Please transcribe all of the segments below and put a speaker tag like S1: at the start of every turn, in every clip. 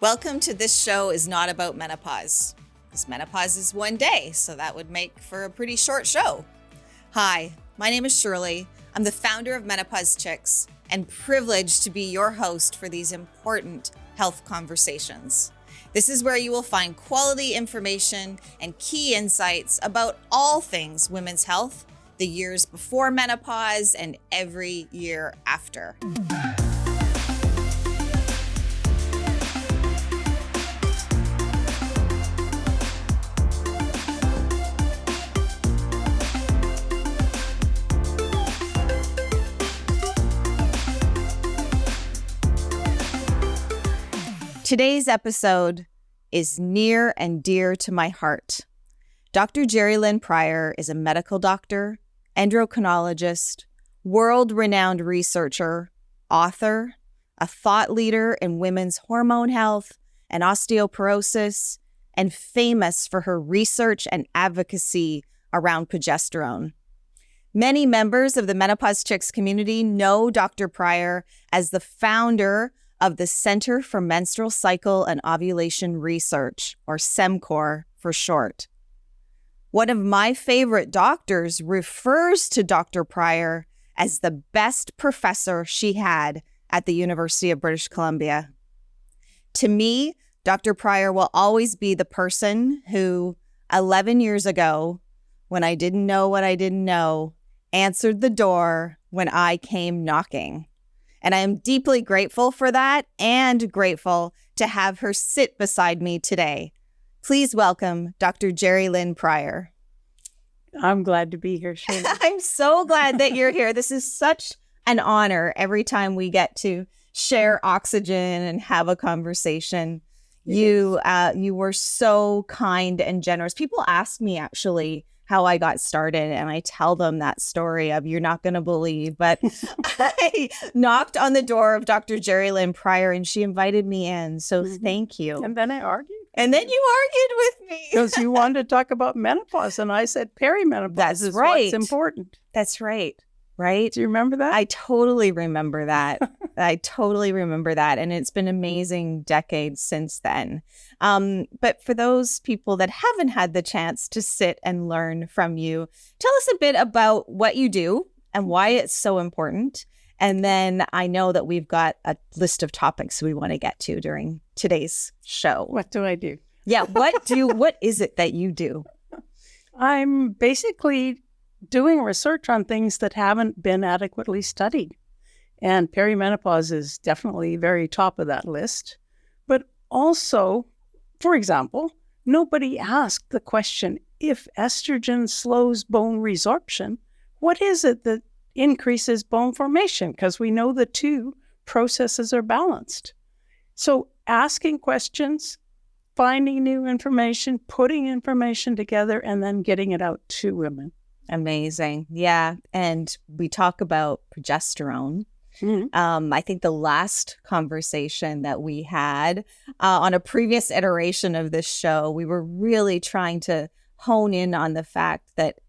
S1: Welcome to This Show is Not About Menopause. Because menopause is one day, so that would make for a pretty short show. Hi, my name is Shirley. I'm the founder of Menopause Chicks and privileged to be your host for these important health conversations. This is where you will find quality information and key insights about all things women's health, the years before menopause and every year after. Today's episode is near and dear to my heart. Dr. Jerilynn Prior is a medical doctor, endocrinologist, world-renowned researcher, author, a thought leader in women's hormone health and osteoporosis, and famous for her research and advocacy around progesterone. Many members of the Menopause Chicks community know Dr. Prior as the founder of the Center for Menstrual Cycle and Ovulation Research, or CEMCOR for short. One of my favorite doctors refers to Dr. Prior as the best professor she had at the University of British Columbia. To me, Dr. Prior will always be the person who, 11 years ago, when I didn't know what I didn't know, answered the door when I came knocking. And I am deeply grateful for that and grateful to have her sit beside me today. Please welcome Dr. Jerilynn Prior.
S2: I'm glad to be here, Shirley.
S1: I'm so glad that you're here. This is such an honor every time we get to share oxygen and have a conversation. You were so kind and generous. People ask me actually how I got started, and I tell them that story of you're not going to believe, but I knocked on the door of Dr. Jerilynn Prior and she invited me in. So thank you.
S2: And then I argued.
S1: And then you argued with me.
S2: Because you wanted to talk about menopause, and I said perimenopause
S1: That's
S2: is
S1: right.
S2: what's important.
S1: That's right. Right?
S2: Do you remember that?
S1: I totally remember that. And it's been amazing decades since then. But for those people that haven't had the chance to sit and learn from you, tell us a bit about what you do and why it's so important. And then I know that we've got a list of topics we want to get to during today's show.
S2: What do I do?
S1: Yeah. What is it that you do?
S2: I'm basically doing research on things that haven't been adequately studied. And perimenopause is definitely very top of that list. But also, for example, nobody asked the question, if estrogen slows bone resorption, what is it that increases bone formation? Because we know the two processes are balanced. So asking questions, finding new information, putting information together, and then getting it out to women.
S1: Amazing. Yeah. And we talk about progesterone. I think the last conversation that we had on a previous iteration of this show, we were really trying to hone in on the fact that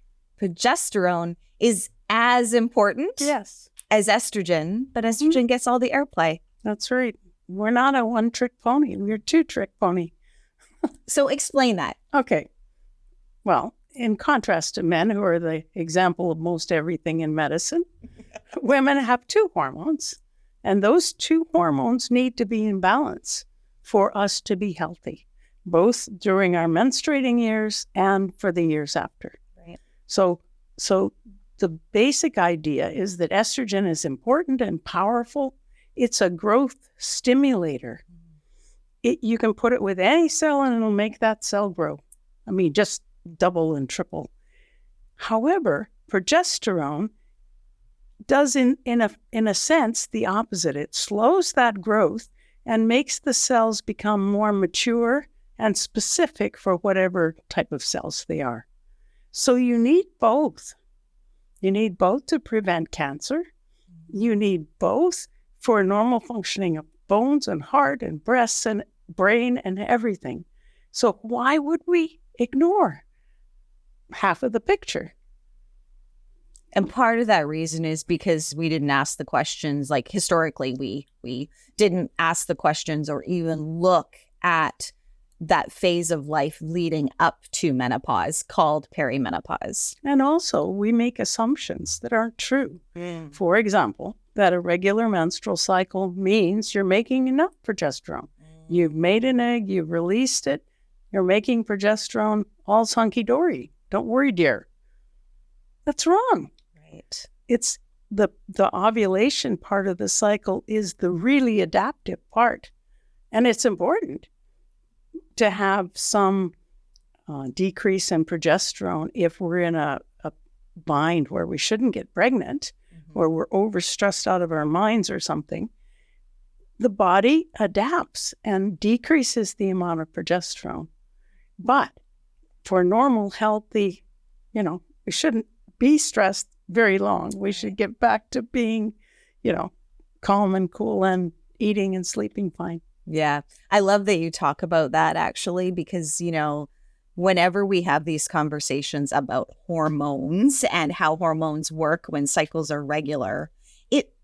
S1: progesterone is as important as estrogen, but estrogen gets all the airplay.
S2: That's right. We're not a one-trick pony. We're a two-trick pony.
S1: So explain that.
S2: Okay. Well, in contrast to men, who are the example of most everything in medicine, women have two hormones, and those two hormones need to be in balance for us to be healthy, both during our menstruating years and for the years after.
S1: Right.
S2: So the basic idea is that estrogen is important and powerful. It's a growth stimulator. You can put it with any cell and it'll make that cell grow. I mean, just double and triple. However, progesterone does in a sense the opposite. It slows that growth and makes the cells become more mature and specific for whatever type of cells they are. So you need both. You need both to prevent cancer. You need both for normal functioning of bones and heart and breasts and brain and everything. So why would we ignore half of the picture?
S1: And part of that reason is because we didn't ask the questions, like historically, we didn't ask the questions or even look at that phase of life leading up to menopause called perimenopause.
S2: And also, we make assumptions that aren't true. For example, that a regular menstrual cycle means you're making enough progesterone. You've made an egg, you've released it, you're making progesterone, all's hunky-dory. Don't worry, dear. That's wrong.
S1: Right.
S2: It's the ovulation part of the cycle is the really adaptive part. And it's important to have some decrease in progesterone if we're in a bind where we shouldn't get pregnant, or we're overstressed out of our minds or something. The body adapts and decreases the amount of progesterone. But for normal, healthy, we shouldn't be stressed very long. We should get back to being, calm and cool and eating and sleeping fine.
S1: Yeah. I love that you talk about that, actually, because, whenever we have these conversations about hormones and how hormones work when cycles are regular,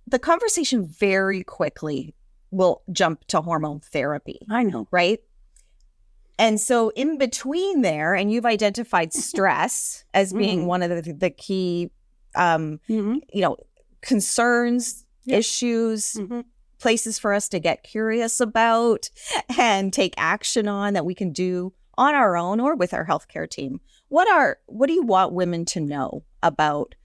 S1: the conversation very quickly will jump to hormone therapy.
S2: I know.
S1: Right? And so in between there, and you've identified stress as being one of the key, concerns, issues, places for us to get curious about and take action on that we can do on our own or with our healthcare team. What do you want women to know about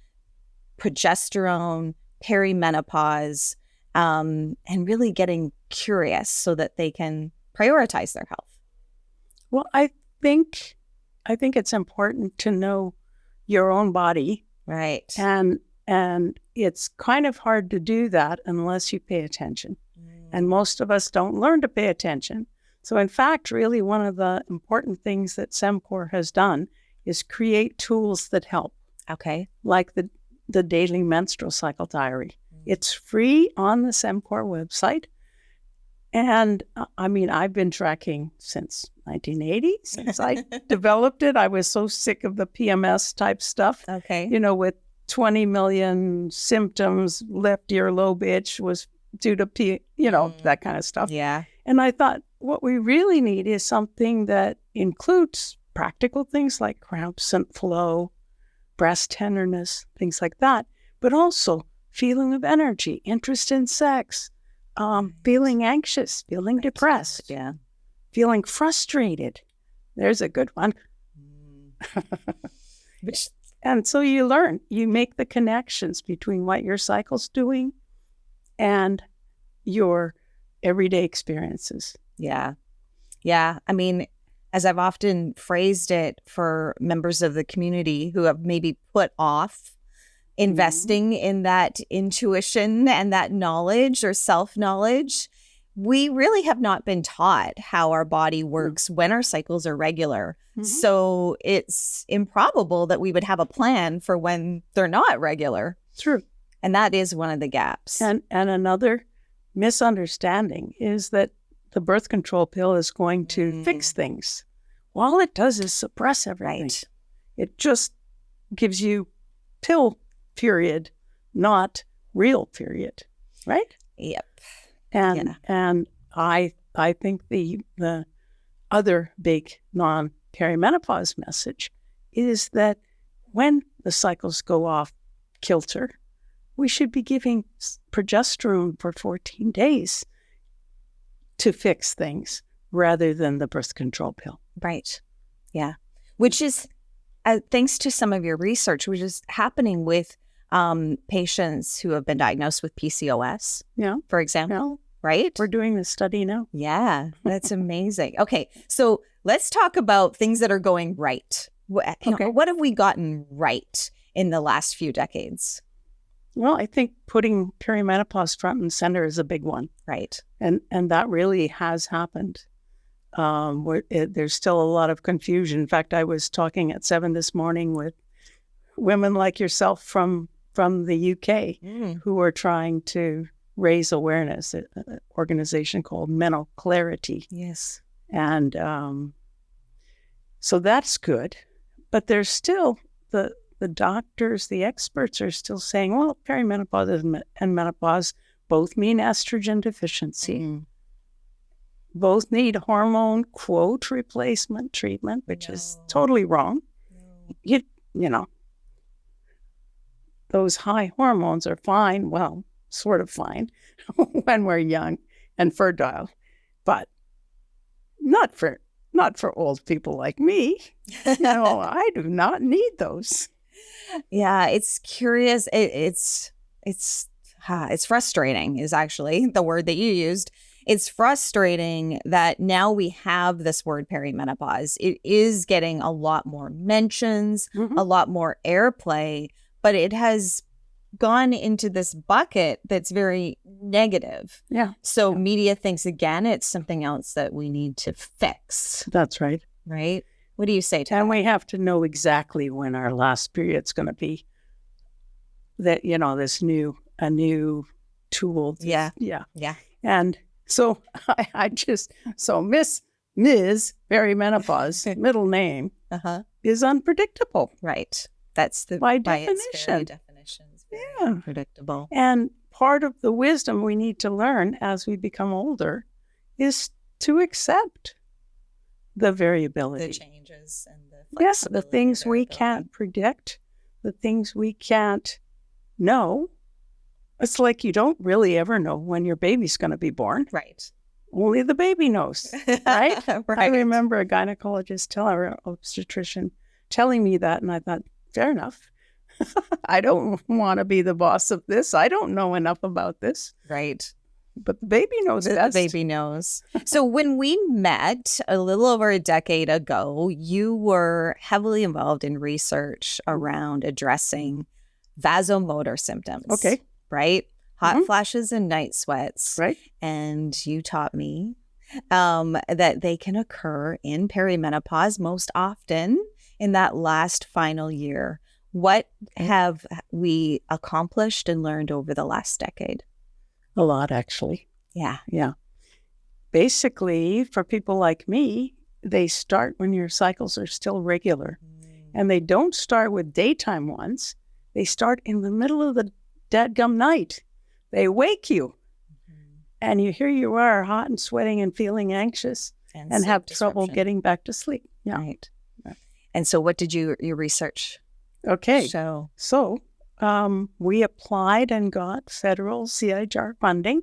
S1: progesterone, perimenopause, and really getting curious so that they can prioritize their health?
S2: Well, I think it's important to know your own body.
S1: Right.
S2: And it's kind of hard to do that unless you pay attention. And most of us don't learn to pay attention. So in fact, really one of the important things that CEMCOR has done is create tools that help.
S1: Okay.
S2: Like the daily menstrual cycle diary. It's free on the CEMCOR website. And I've been tracking since 1980, since I developed it. I was so sick of the PMS type stuff.
S1: Okay.
S2: With 20 million symptoms, left earlobe itch was due to that kind of stuff.
S1: Yeah.
S2: And I thought what we really need is something that includes practical things like cramps and flow, breast tenderness, things like that, but also feeling of energy, interest in sex, feeling anxious, feeling depressed, feeling frustrated. There's a good one. And so you make the connections between what your cycle's doing and your everyday experiences.
S1: Yeah. Yeah. As I've often phrased it for members of the community who have maybe put off investing in that intuition and that knowledge or self-knowledge, we really have not been taught how our body works when our cycles are regular. So it's improbable that we would have a plan for when they're not regular.
S2: True.
S1: And that is one of the gaps.
S2: And another misunderstanding is that the birth control pill is going to fix things. All it does is suppress everything.
S1: Right.
S2: It just gives you pill period, not real period. Right?
S1: Yep.
S2: And I think the other big non-perimenopause message is that when the cycles go off kilter, we should be giving progesterone for 14 days to fix things rather than the birth control pill.
S1: Right. Yeah. Which is, thanks to some of your research, which is happening with patients who have been diagnosed with PCOS, for example, right?
S2: We're doing this study now.
S1: Yeah, that's amazing. Okay, so let's talk about things that are going right. What have we gotten right in the last few decades?
S2: Well, I think putting perimenopause front and center is a big one.
S1: Right.
S2: And that really has happened. There's still a lot of confusion. In fact, I was talking at 7 this morning with women like yourself from the UK who are trying to raise awareness, an organization called Mental Clarity.
S1: Yes. And
S2: so that's good. But there's still the the doctors, the experts are still saying, well, perimenopause and menopause both mean estrogen deficiency. Both need hormone, quote, replacement treatment, which is totally wrong. You know, those high hormones are fine, well, sort of fine, when we're young and fertile, but not for old people like me. No, I do not need those.
S1: Yeah, it's curious. It's frustrating is actually the word that you used. It's frustrating that now we have this word perimenopause. It is getting a lot more mentions, a lot more airplay, but it has gone into this bucket that's very negative.
S2: Yeah.
S1: So media thinks, again, it's something else that we need to fix.
S2: That's right.
S1: Right? What do you say to that?
S2: And we have to know exactly when our last period's going to be. That, you know, a new tool.
S1: Yeah.
S2: And so Ms. Perimenopause, middle name, is unpredictable.
S1: Right. That's
S2: by definition.
S1: It's very unpredictable.
S2: And part of the wisdom we need to learn as we become older is to accept the variability.
S1: The changes and the flexibility.
S2: Yes, the things we can't predict, the things we can't know. It's like you don't really ever know when your baby's going to be born.
S1: Right.
S2: Only the baby knows, right?
S1: Right.
S2: I remember a gynecologist or an obstetrician telling me that, and I thought, fair enough. I don't want to be the boss of this. I don't know enough about this.
S1: Right.
S2: But the baby knows best.
S1: The baby knows. So when we met a little over a decade ago, you were heavily involved in research around addressing vasomotor symptoms.
S2: Okay.
S1: Right? Hot flashes and night sweats.
S2: Right.
S1: And you taught me that they can occur in perimenopause most often in that last final year. What have we accomplished and learned over the last decade?
S2: A lot, actually.
S1: Yeah.
S2: Yeah. Basically, for people like me, they start when your cycles are still regular. And they don't start with daytime ones. They start in the middle of the dadgum night. They wake you. And here you are, hot and sweating and feeling anxious and have trouble getting back to sleep. Yeah.
S1: Right. And so what did your research show?
S2: So we applied and got federal CIHR funding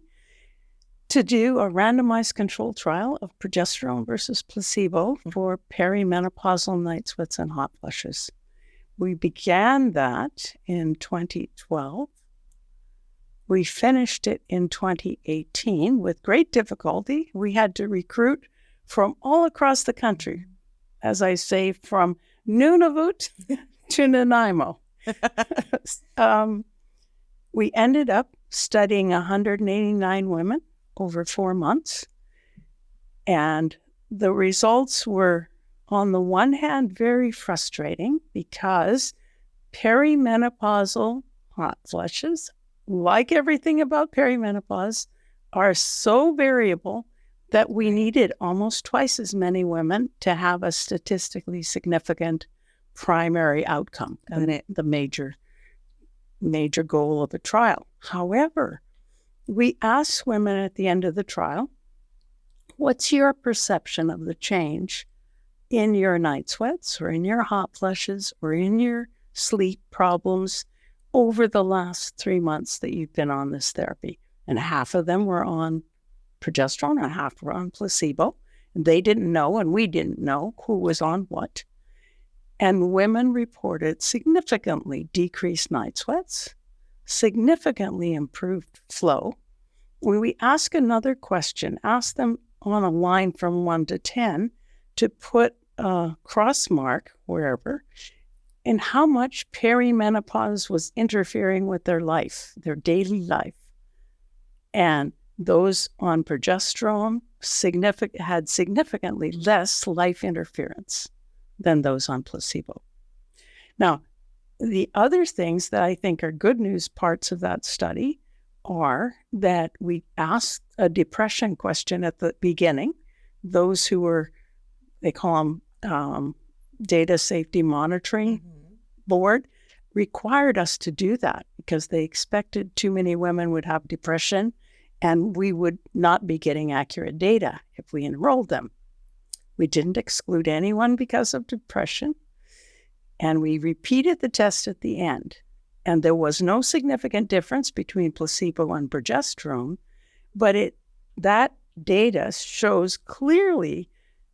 S2: to do a randomized controlled trial of progesterone versus placebo for perimenopausal night sweats and hot flushes. We began that in 2012. We finished it in 2018 with great difficulty. We had to recruit from all across the country, as I say, from Nunavut to Nanaimo. We ended up studying 189 women over 4 months. And the results were, on the one hand, very frustrating because perimenopausal hot flushes, like everything about perimenopause, are so variable that we needed almost twice as many women to have a statistically significant primary outcome, the major goal of the trial. However, we asked women at the end of the trial, what's your perception of the change in your night sweats or in your hot flushes or in your sleep problems over the last 3 months that you've been on this therapy? And half of them were on progesterone and half were on placebo. And they didn't know, and we didn't know who was on what. And women reported significantly decreased night sweats, significantly improved flow. When we ask another question, ask them on a line from 1 to 10 to put a cross mark wherever, and how much perimenopause was interfering with their life, their daily life. And those on progesterone had significantly less life interference than those on placebo. Now, the other things that I think are good news parts of that study are that we asked a depression question at the beginning. Those who were, they call them data safety monitoring board, required us to do that because they expected too many women would have depression and we would not be getting accurate data if we enrolled them. We didn't exclude anyone because of depression, and we repeated the test at the end. And there was no significant difference between placebo and progesterone, but that data shows clearly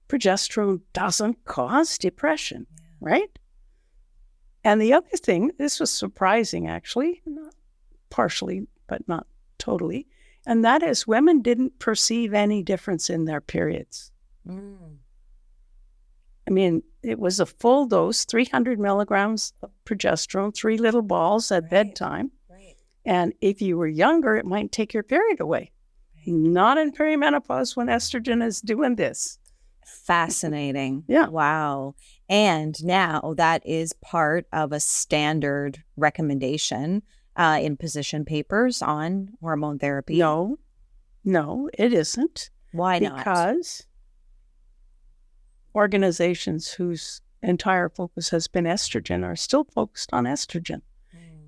S2: progesterone doesn't cause depression, right? And the other thing, this was surprising actually, not partially, but not totally, and that is women didn't perceive any difference in their periods. I mean, it was a full dose, 300 milligrams of progesterone, 3 little balls at bedtime.
S1: Right.
S2: And if you were younger, it might take your period away. Right. Not in perimenopause when estrogen is doing this.
S1: Fascinating.
S2: Yeah.
S1: Wow. And now that is part of a standard recommendation in position papers on hormone therapy.
S2: No, it isn't.
S1: Why not?
S2: Because organizations whose entire focus has been estrogen are still focused on estrogen.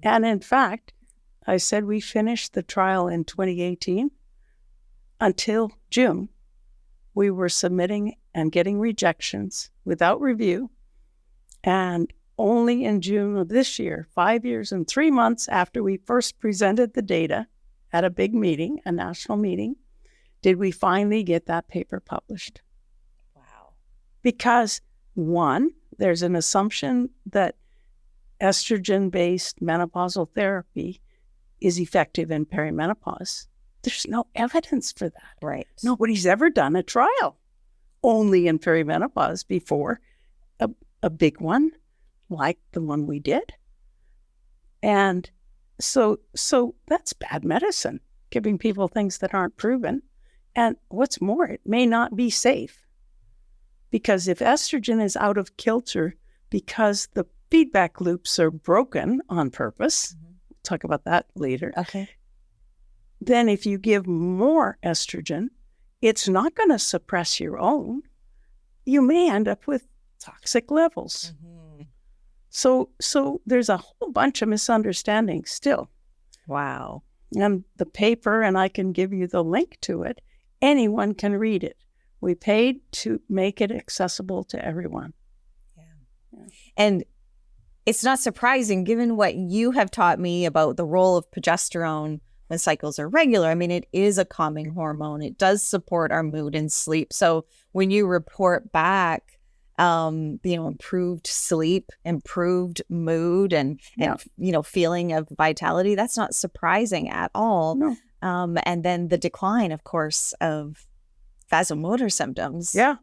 S2: And in fact, I said we finished the trial in 2018. Until June, we were submitting and getting rejections without review. And only in June of this year, 5 years and 3 months after we first presented the data at a big meeting, a national meeting, did we finally get that paper published.
S1: Wow.
S2: Because one, there's an assumption that estrogen-based menopausal therapy is effective in perimenopause. There's no evidence for that.
S1: Right.
S2: Nobody's ever done a trial only in perimenopause before, a big one like the one we did. And so that's bad medicine, giving people things that aren't proven. And what's more, it may not be safe. Because if estrogen is out of kilter because the feedback loops are broken on purpose, we'll talk about that later.
S1: Okay.
S2: Then if you give more estrogen, it's not going to suppress your own. You may end up with toxic levels. So there's a whole bunch of misunderstandings still.
S1: Wow.
S2: And the paper, and I can give you the link to it, anyone can read it. We paid to make it accessible to everyone.
S1: Yeah. And it's not surprising, given what you have taught me about the role of progesterone when cycles are regular. I mean, it is a calming hormone. It does support our mood and sleep. So when you report back, improved sleep, improved mood, and feeling of vitality, that's not surprising at all.
S2: No.
S1: And then the decline, of course, of vasomotor symptoms.
S2: Yeah.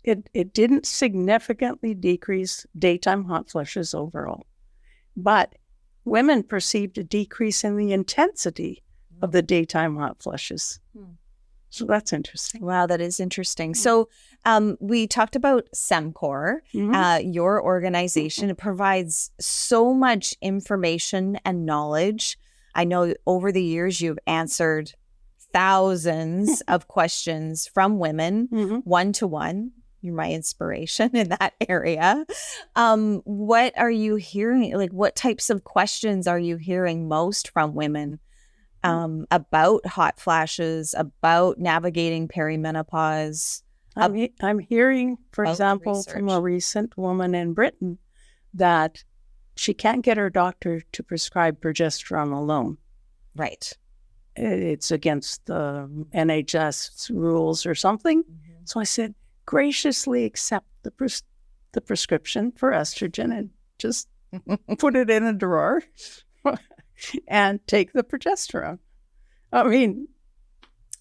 S2: It didn't significantly decrease daytime hot flushes overall, but women perceived a decrease in the intensity of the daytime hot flushes. So that's interesting.
S1: Wow, that is interesting. So we talked about CEMCOR, your organization. It provides so much information and knowledge. I know over the years you've answered thousands of questions from women, one-to-one. You're my inspiration in that area. What are you hearing? Like, what types of questions are you hearing most from women about hot flashes, about navigating perimenopause?
S2: I'm hearing, for example, from a recent woman in Britain that she can't get her doctor to prescribe progesterone alone.
S1: Right.
S2: It's against the NHS rules or something. So I said, graciously accept the prescription for estrogen and just put it in a drawer and take the progesterone. I mean,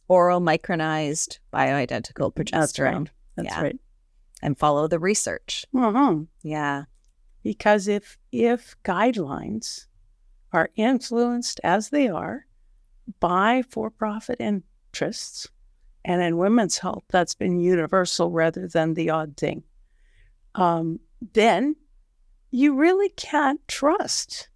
S1: oral micronized bioidentical progesterone.
S2: That's right.
S1: And follow the research. Yeah.
S2: Because if guidelines are influenced as they are by for-profit interests, and in women's health, that's been universal rather than the odd thing, then you really can't trust.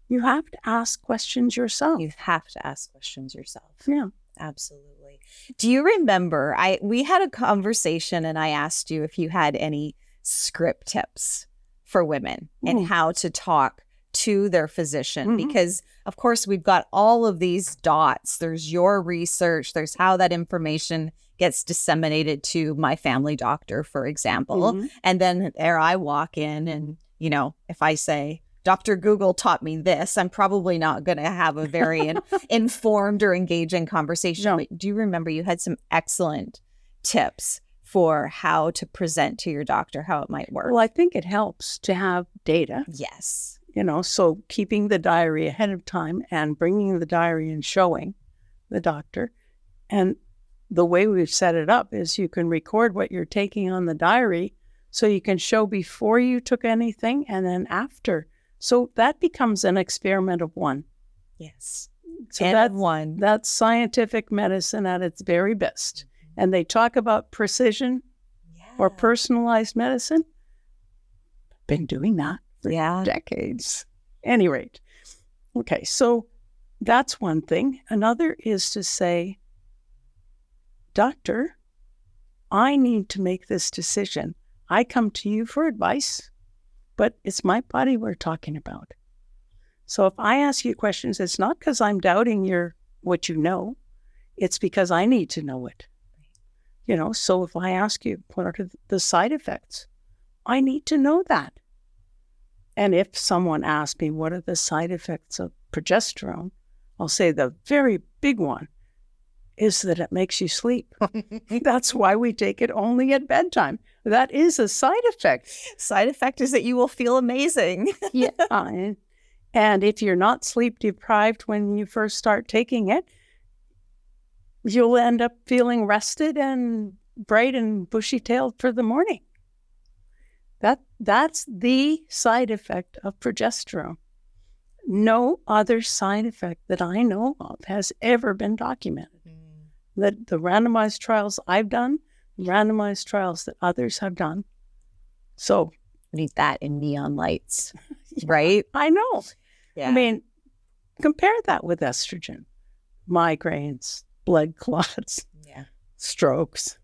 S2: You have to ask questions yourself.
S1: You have to ask questions yourself.
S2: Yeah.
S1: Absolutely. Do you remember, we had a conversation and I asked you if you had any script tips for women and how to talk to their physician, because of course we've got all of these dots. There's your research, there's how that information gets disseminated to my family doctor, for example. And then there I walk in and, you know, if I say, Dr. Google taught me this, I'm probably not going to have a very informed or engaging conversation.
S2: No.
S1: But do you remember you had some excellent tips for how to present to your doctor, how it might work?
S2: Well, I think it helps to have data.
S1: Yes.
S2: You know, so keeping the diary ahead of time and bringing the diary and showing the doctor. And the way we've set it up is you can record what you're taking on the diary so you can show before you took anything and then after. So that becomes an experiment of one.
S1: Yes.
S2: So
S1: and
S2: that's scientific medicine at its very best. And they talk about precision or personalized medicine. Been doing that for decades. Any rate. Okay, so that's one thing. Another is to say, doctor, I need to make this decision. I come to you for advice, but it's my body we're talking about. So if I ask you questions, it's not because I'm doubting what you know. It's because I need to know it. You know, so if I ask you, what are the side effects? I need to know that. And if someone asks me, what are the side effects of progesterone? I'll say the very big one is that it makes you sleep. That's why we take it only at bedtime. That is a side effect.
S1: Side effect is that you will feel amazing.
S2: Yeah. And if you're not sleep deprived when you first start taking it, you'll end up feeling rested and bright and bushy-tailed for the morning. That's the side effect of progesterone. No other side effect that I know of has ever been documented. The randomized trials I've done, randomized trials that others have done. So
S1: need that in neon lights, right?
S2: I know.
S1: Yeah.
S2: I mean, compare that with estrogen, migraines, blood clots, strokes.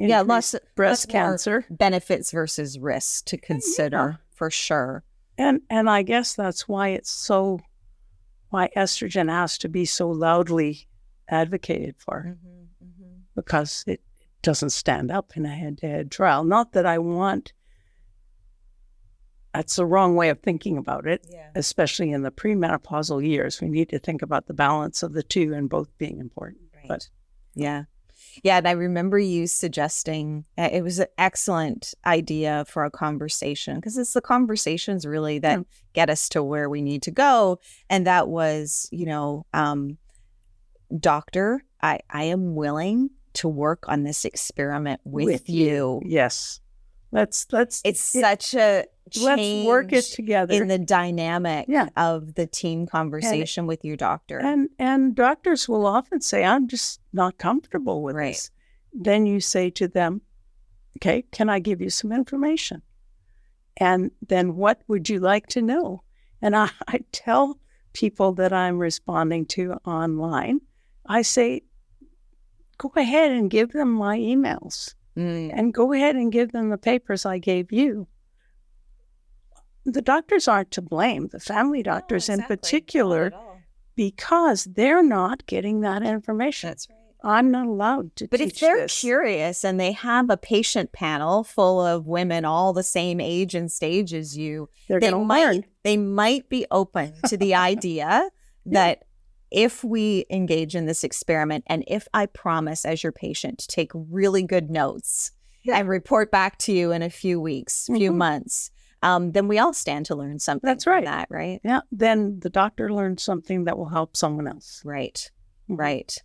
S1: Lots of
S2: breast cancer.
S1: Benefits versus risks to consider for sure.
S2: And I guess that's why why estrogen has to be so loudly advocated for, because it doesn't stand up in a head-to-head trial. Not that I want, that's the wrong way of thinking about it, especially in the premenopausal years. We need to think about the balance of the two and both being important.
S1: Right.
S2: But
S1: and I remember you suggesting, it was an excellent idea for a conversation, because it's the conversations really that get us to where we need to go. And that was, doctor, I am willing to work on this experiment with you.
S2: Yes. It's
S1: such a change.
S2: Let's work it together
S1: in the dynamic of the team conversation with your doctor.
S2: And doctors will often say, I'm just not comfortable with this. Then you say to them, okay, can I give you some information? And then what would you like to know? And I tell people that I'm responding to online, I say, go ahead and give them my emails. And go ahead and give them the papers I gave you. The doctors aren't to blame, the family doctors in particular, because they're not getting that information.
S1: That's right.
S2: I'm not allowed to
S1: But
S2: teach
S1: if they're
S2: this.
S1: curious and they have a patient panel full of women all the same age and stage as you,
S2: they're going to learn.
S1: They might be open to the idea that if we engage in this experiment, and if I promise as your patient to take really good notes and report back to you in a few weeks, few months, then we all stand to learn something.
S2: That's right.
S1: From that, right?
S2: Yeah. Then the doctor learns something that will help someone else.
S1: Right. Right.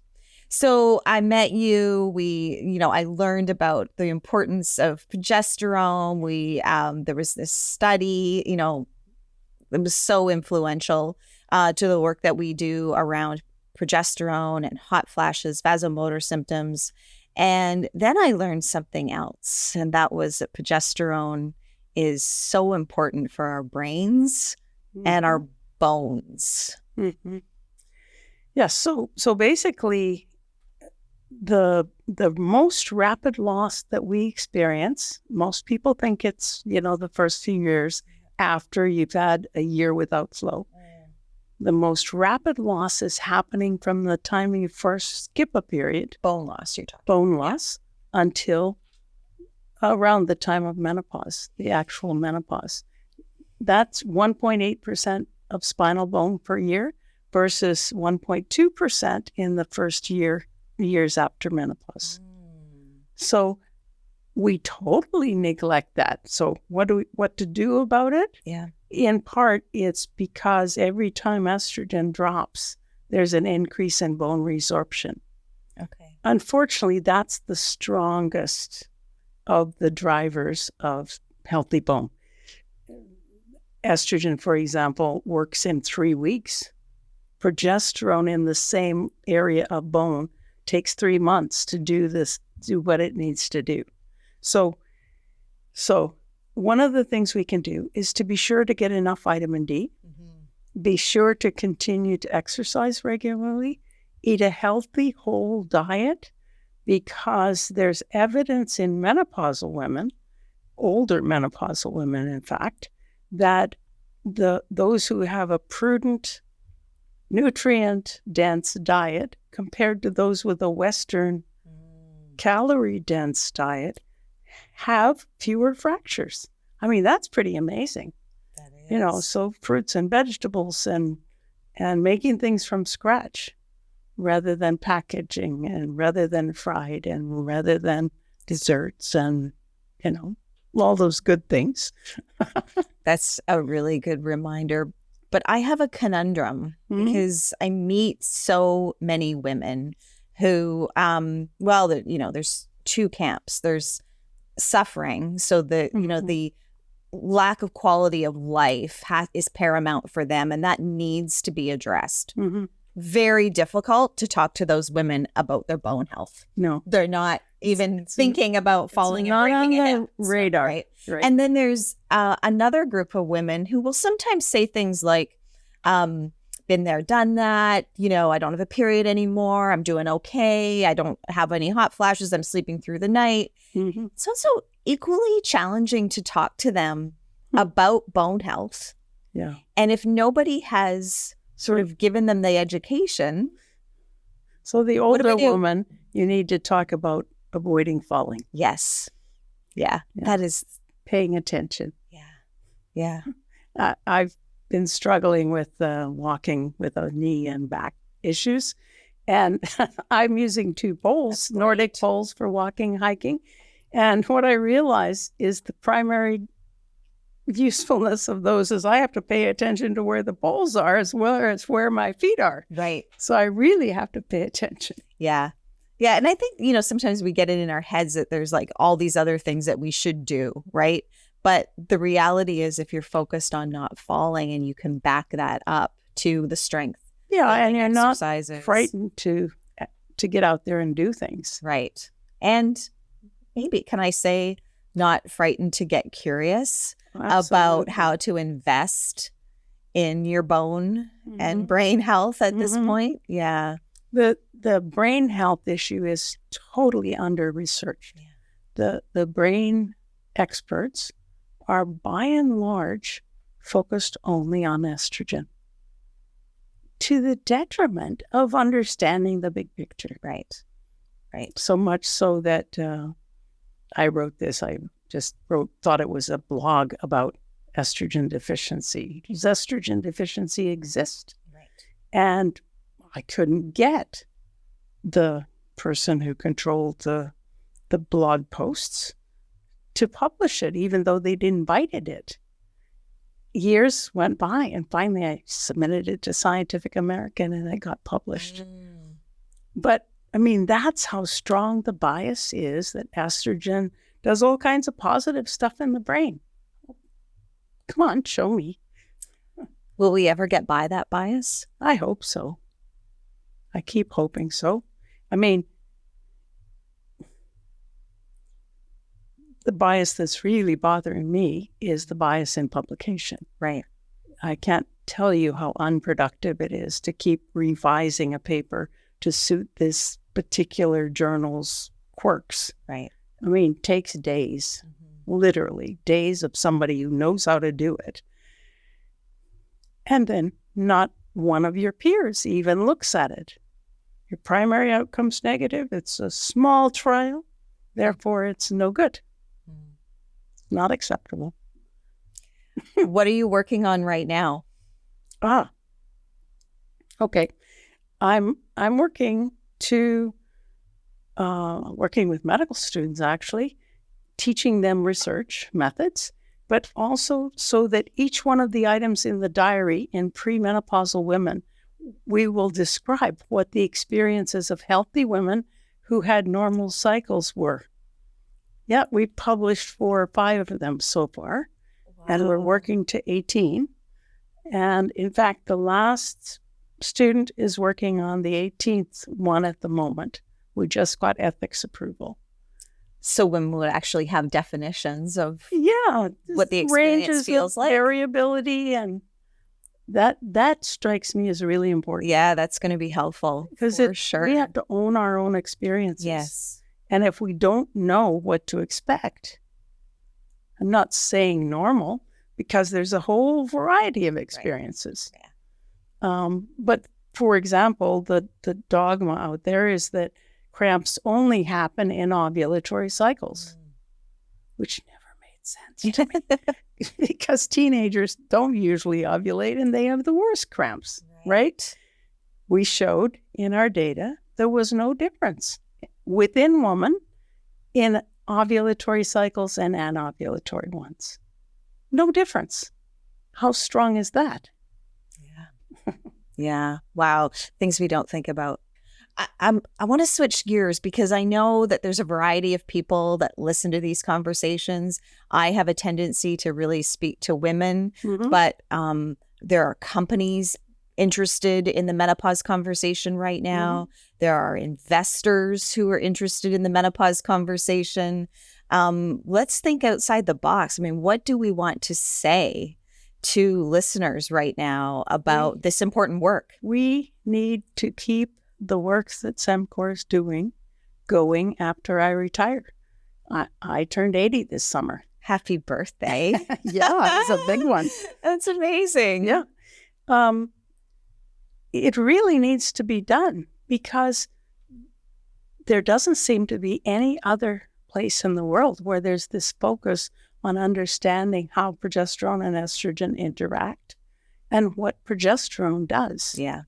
S1: So I met you. I learned about the importance of progesterone. There was this study, it was so influential to the work that we do around progesterone and hot flashes, vasomotor symptoms. And then I learned something else, and that was that progesterone is so important for our brains and our bones.
S2: Yes. So basically, the most rapid loss that we experience, most people think it's, the first few years, after you've had a year without flow. The most rapid loss is happening from the time you first skip a period.
S1: Bone loss, you're talking.
S2: Bone loss until around the time of menopause, the actual menopause. That's 1.8% of spinal bone per year versus 1.2% in the first years after menopause. So we totally neglect that. So what to do about it?
S1: Yeah.
S2: In part, it's because every time estrogen drops, there's an increase in bone resorption.
S1: Okay.
S2: Unfortunately, that's the strongest of the drivers of healthy bone. Estrogen, for example, works in 3 weeks. Progesterone in the same area of bone takes 3 months to do what it needs to do. So one of the things we can do is to be sure to get enough vitamin D, be sure to continue to exercise regularly, eat a healthy whole diet, because there's evidence in menopausal women, older menopausal women, in fact, that those who have a prudent, nutrient-dense diet compared to those with a Western calorie-dense diet have fewer fractures. I mean, that's pretty amazing.
S1: That is.
S2: So fruits and vegetables and making things from scratch rather than packaging and rather than fried and rather than desserts and, all those good things.
S1: That's a really good reminder. But I have a conundrum because I meet so many women who, there's two camps. There's suffering. So the lack of quality of life is paramount for them, and that needs to be addressed. Very difficult to talk to those women about their bone health.
S2: No,
S1: they're not even thinking about falling and breaking
S2: on
S1: a
S2: the
S1: hip.
S2: radar.
S1: Right? And then there's another group of women who will sometimes say things like, been there, done that. I don't have a period anymore. I'm doing okay. I don't have any hot flashes. I'm sleeping through the night. It's also equally challenging to talk to them about bone health.
S2: Yeah.
S1: And if nobody has sort of given them the education.
S2: So the older woman, you need to talk about avoiding falling.
S1: Yes. Yeah. That is
S2: paying attention.
S1: Yeah.
S2: I've been struggling with walking with a knee and back issues. And I'm using 2 poles, Nordic poles for walking, hiking. And what I realize is the primary usefulness of those is I have to pay attention to where the poles are as well as where my feet are.
S1: Right.
S2: So I really have to pay attention.
S1: Yeah. Yeah. And I think, sometimes we get it in our heads that there's like all these other things that we should do, right? But the reality is if you're focused on not falling and you can back that up to the strength.
S2: Yeah, and you're not
S1: exercises.
S2: Frightened to get out there and do things.
S1: Right. And maybe, can I say, not frightened to get curious about how to invest in your bone and brain health at this point? Yeah.
S2: The brain health issue is totally under-researched. Yeah. The brain experts are by and large focused only on estrogen, to the detriment of understanding the big picture.
S1: Right.
S2: So much so that I wrote this. I just thought it was a blog about estrogen deficiency. Does estrogen deficiency exist?
S1: Right.
S2: And I couldn't get the person who controlled the blog posts to publish it, even though they'd invited it. Years went by, and finally I submitted it to Scientific American, and it got published. But, I mean, that's how strong the bias is, that estrogen does all kinds of positive stuff in the brain. Come on, show me.
S1: Will we ever get by that bias?
S2: I hope so. I keep hoping so. I mean, the bias that's really bothering me is the bias in publication.
S1: Right.
S2: I can't tell you how unproductive it is to keep revising a paper to suit this particular journal's quirks.
S1: Right.
S2: I mean, it takes days. literally days of somebody who knows how to do it. And then not one of your peers even looks at it. Your primary outcome's negative. It's a small trial. Therefore, it's no good. Not acceptable.
S1: What are you working on right now?
S2: Okay. I'm working with medical students, actually, teaching them research methods, but also so that each one of the items in the diary in premenopausal women, we will describe what the experiences of healthy women who had normal cycles were. Yeah, we published 4 or 5 of them so far, and we're working to 18. And in fact, the last student is working on the 18th one at the moment. We just got ethics approval.
S1: So when we'll actually have definitions of
S2: what
S1: the experience feels like.
S2: Variability, and that strikes me as really important.
S1: Yeah, that's going to be helpful
S2: because
S1: sure.
S2: We have to own our own experiences.
S1: Yes.
S2: And if we don't know what to expect, I'm not saying normal, because there's a whole variety of experiences. Right. Yeah. But for example, the dogma out there is that cramps only happen in ovulatory cycles, which never made sense to me because teenagers don't usually ovulate and they have the worst cramps, right? We showed in our data there was no difference within women in ovulatory cycles and anovulatory ones. No difference. How strong is that?
S1: Yeah. Yeah. Wow. Things we don't think about. I want to switch gears because I know that there's a variety of people that listen to these conversations. I have a tendency to really speak to women, but there are companies interested in the menopause conversation right now. There are investors who are interested in the menopause conversation. Let's think outside the box. I mean, what do we want to say to listeners right now about this important work?
S2: We need to keep the works that CEMCOR is doing going after I retire. I turned 80 this summer.
S1: Happy birthday.
S2: Yeah, it's a big one.
S1: That's amazing.
S2: Yeah. It really needs to be done because there doesn't seem to be any other place in the world where there's this focus on understanding how progesterone and estrogen interact and what progesterone does.
S1: Yeah.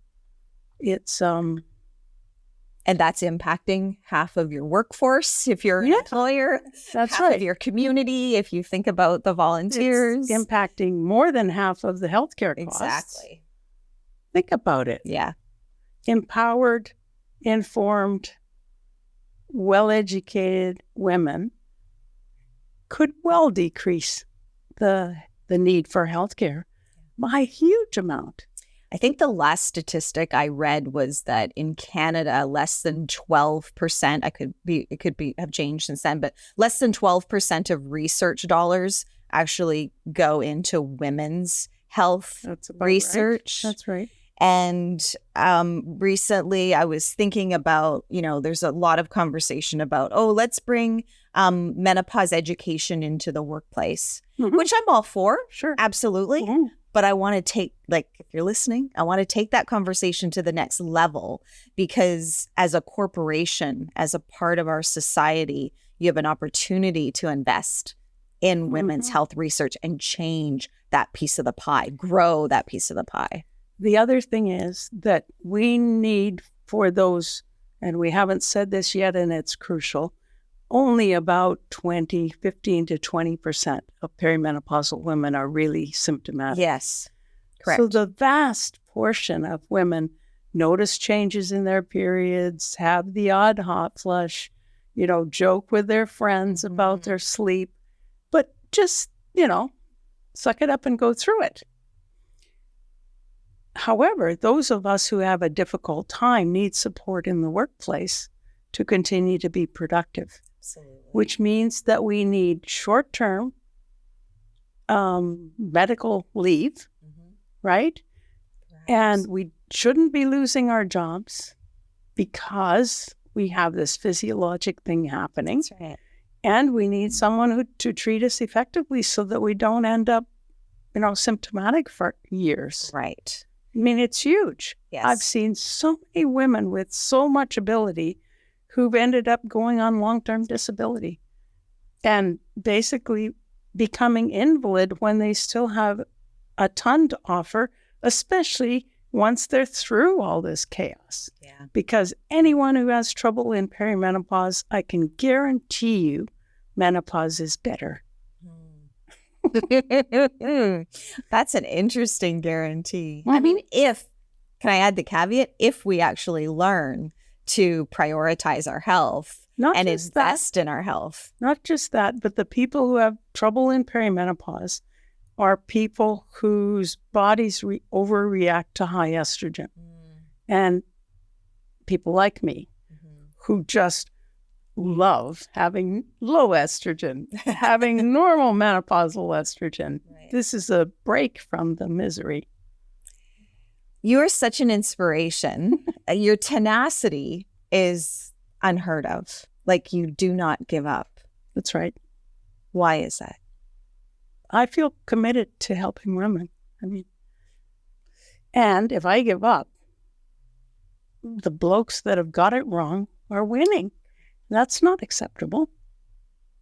S2: It's
S1: and that's impacting half of your workforce if you're an employer.
S2: That's
S1: half of your community if you think about the volunteers.
S2: It's impacting more than half of the healthcare costs.
S1: Exactly.
S2: Think about it.
S1: Yeah.
S2: Empowered, informed, well-educated women could well decrease the need for healthcare by a huge amount.
S1: I think the last statistic I read was that in Canada, less than 12%, it could have changed since then, but less than 12% of research dollars actually go into women's health research.
S2: Right. That's right.
S1: And recently I was thinking about, there's a lot of conversation about, let's bring menopause education into the workplace, which I'm all for.
S2: Sure.
S1: Absolutely. Mm-hmm. But I want to take, if you're listening, I want to take that conversation to the next level because as a corporation, as a part of our society, you have an opportunity to invest in women's health research and change that piece of the pie, grow that piece of the pie.
S2: The other thing is that we need for those, and we haven't said this yet, and it's crucial, only about 15 to 20% of perimenopausal women are really symptomatic.
S1: Yes, correct.
S2: So the vast portion of women notice changes in their periods, have the odd hot flush, joke with their friends about their sleep, but just, suck it up and go through it. However, those of us who have a difficult time need support in the workplace to continue to be productive. Absolutely. Which means that we need short-term medical leave, right? And we shouldn't be losing our jobs because we have this physiologic thing happening.
S1: That's right.
S2: And we need someone to treat us effectively so that we don't end up, symptomatic for years.
S1: Right.
S2: I mean, it's huge.
S1: Yes.
S2: I've seen so many women with so much ability who've ended up going on long-term disability and basically becoming invalid when they still have a ton to offer, especially once they're through all this chaos.
S1: Yeah.
S2: Because anyone who has trouble in perimenopause, I can guarantee you menopause is better.
S1: That's an interesting guarantee. I mean, can I add the caveat? If we actually learn to prioritize our health and invest in our health.
S2: Not just that, but the people who have trouble in perimenopause are people whose bodies overreact to high estrogen. And people like me who just love having low estrogen, having normal menopausal estrogen. Right. This is a break from the misery.
S1: You're such an inspiration. Your tenacity is unheard of. Like, you do not give up.
S2: That's right.
S1: Why is that?
S2: I feel committed to helping women. And if I give up, the blokes that have got it wrong are winning. That's not acceptable.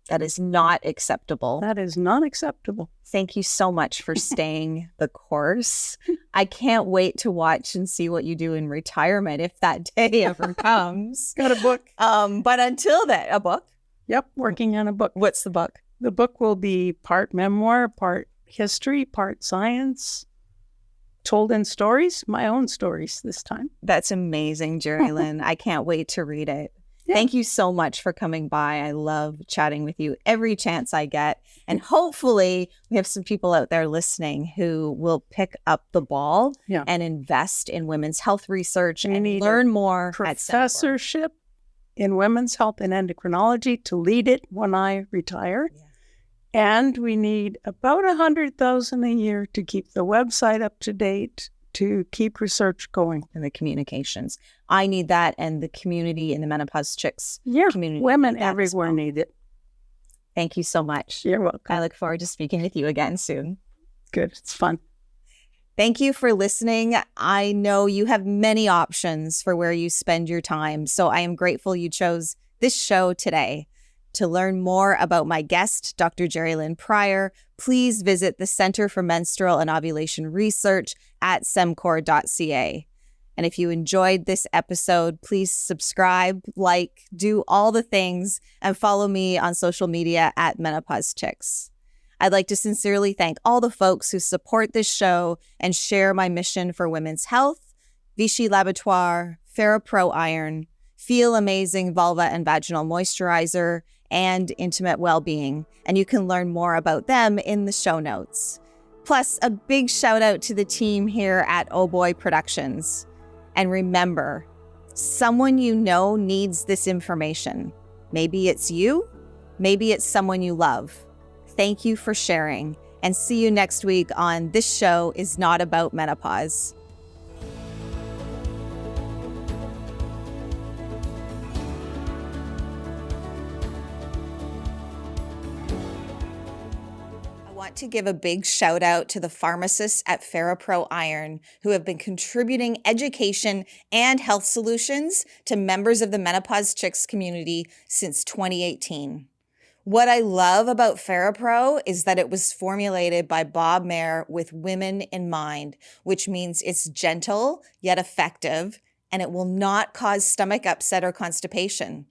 S1: That is not acceptable.
S2: That is not acceptable.
S1: Thank you so much for staying the course. I can't wait to watch and see what you do in retirement if that day ever comes.
S2: Got a book.
S1: But until then, a book?
S2: Yep, working on a book.
S1: What's the book?
S2: The book will be part memoir, part history, part science, told in stories, my own stories this time.
S1: That's amazing, Jerilynn. I can't wait to read it. Yeah. Thank you so much for coming by. I love chatting with you every chance I get. And hopefully we have some people out there listening who will pick up the ball and invest in women's health research and learn more.
S2: Professorship in women's health and endocrinology to lead it when I retire. Yeah. And we need about $100,000 a year to keep the website up to date, to keep research going.
S1: And the communications. I need that, and the community in the Menopause Chicks community.
S2: Women everywhere need it.
S1: Thank you so much.
S2: You're welcome.
S1: I look forward to speaking with you again soon.
S2: Good. It's fun.
S1: Thank you for listening. I know you have many options for where you spend your time, so I am grateful you chose this show today. To learn more about my guest, Dr. Jerilynn Prior, please visit the Center for Menstrual and Ovulation Research at CEMCOR.ca. And if you enjoyed this episode, please subscribe, like, do all the things, and follow me on social media at Menopause Chicks. I'd like to sincerely thank all the folks who support this show and share my mission for women's health: Vichy Laboratoire, FerroPro Iron, Feel Amazing Vulva and Vaginal Moisturizer, and Intimate Wellbeing. And you can learn more about them in the show notes. Plus, a big shout out to the team here at Oh Boy Productions. And remember, someone you know needs this information. Maybe it's you, maybe it's someone you love. Thank you for sharing, and see you next week on This Show Is Not About Menopause. To give a big shout out to the pharmacists at FerroPro Iron who have been contributing education and health solutions to members of the Menopause Chicks community since 2018. What I love about FerroPro is that it was formulated by Bob Mayer with women in mind, which means it's gentle yet effective, and it will not cause stomach upset or constipation.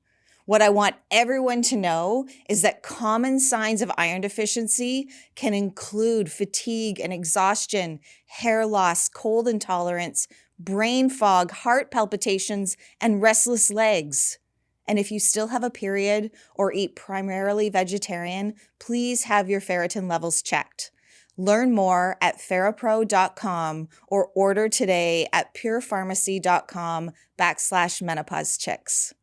S1: What I want everyone to know is that common signs of iron deficiency can include fatigue and exhaustion, hair loss, cold intolerance, brain fog, heart palpitations, and restless legs. And if you still have a period or eat primarily vegetarian, please have your ferritin levels checked. Learn more at ferropro.com or order today at purepharmacy.com/menopause chicks.